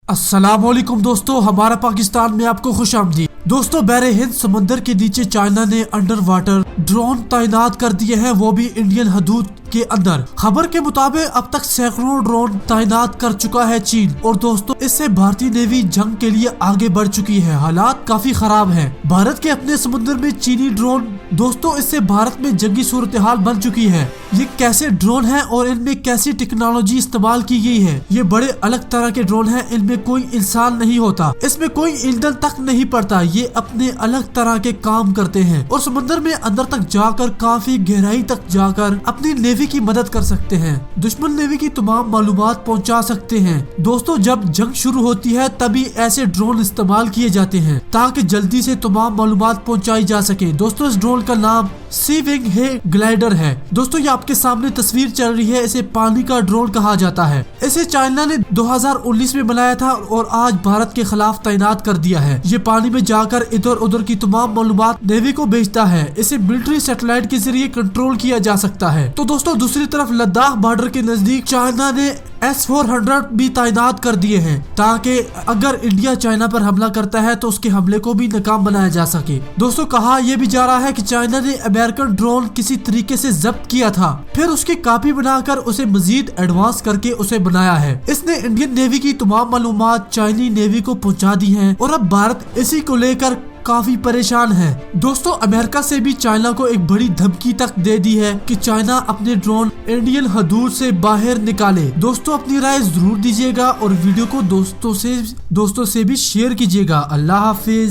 अस्सलामुअलैकुम दोस्तों, हमारा पाकिस्तान में आपको खुश आमदीद। दोस्तों, बहरे हिंद समंदर के नीचे चाइना ने अंडर वाटर ड्रोन तैनात कर दिए हैं, वो भी इंडियन हदूद के अंदर। खबर के मुताबिक अब तक सैकड़ों ड्रोन तैनात कर चुका है चीन। और दोस्तों, इससे भारतीय नेवी जंग के लिए आगे बढ़ चुकी है। हालात काफी खराब हैं। भारत के अपने समुद्र में चीनी ड्रोन, दोस्तों इससे भारत में जंगी सूरत हाल बन चुकी है। ये कैसे ड्रोन हैं और इनमें कैसी टेक्नोलॉजी इस्तेमाल की गई है। ये बड़े अलग तरह के ड्रोन हैं, इनमें कोई इंसान नहीं होता, इसमें कोई ईंधन तक नहीं पड़ता। ये अपने अलग तरह के काम करते हैं और समुद्र में अंदर तक जाकर, काफी गहराई तक जाकर अपनी नेवी की मदद कर सकते हैं। दुश्मन नेवी की तमाम मालूमात पहुंचा सकते हैं। दोस्तों, जब जंग शुरू होती है तभी ऐसे ड्रोन इस्तेमाल किए जाते हैं ताकि जल्दी से तमाम मालूमात पहुंचाई जा सके। दोस्तों, इस ड्रोन का नाम सी विंग हे ग्लाइडर है। दोस्तों, ये आपके सामने तस्वीर चल रही है। इसे पानी का ड्रोन कहा जाता है। इसे चाइना ने 2019 में बनाया था और आज भारत के खिलाफ तैनात कर दिया है। ये पानी में जाकर इधर उधर की तमाम मालूमात नेवी को भेजता है। इसे मिलिट्री सैटेलाइट के जरिए कंट्रोल किया जा सकता है। तो दोस्तों, दूसरी तरफ लद्दाख बॉर्डर के नजदीक चाइना ने S-400 भी तैनात कर दिए हैं ताकि अगर इंडिया चाइना पर हमला करता है तो उसके हमले को भी नाकाम बनाया जा सके। दोस्तों, कहा यह भी जा रहा है कि चाइना ने अमेरिकन ड्रोन किसी तरीके से जब्त किया था, फिर उसकी कॉपी बनाकर उसे मजीद एडवांस करके उसे बनाया है। इसने इंडियन नेवी की तमाम मालूमात चाइनी नेवी को पहुंचा दी है और अब भारत इसी को लेकर काफी परेशान है। दोस्तों, अमेरिका से भी चाइना को एक बड़ी धमकी तक दे दी है कि चाइना अपने ड्रोन इंडियन हदूद से बाहर निकाले। दोस्तों, अपनी राय जरूर दीजिएगा और वीडियो को दोस्तों से भी शेयर कीजिएगा। अल्लाह हाफिज।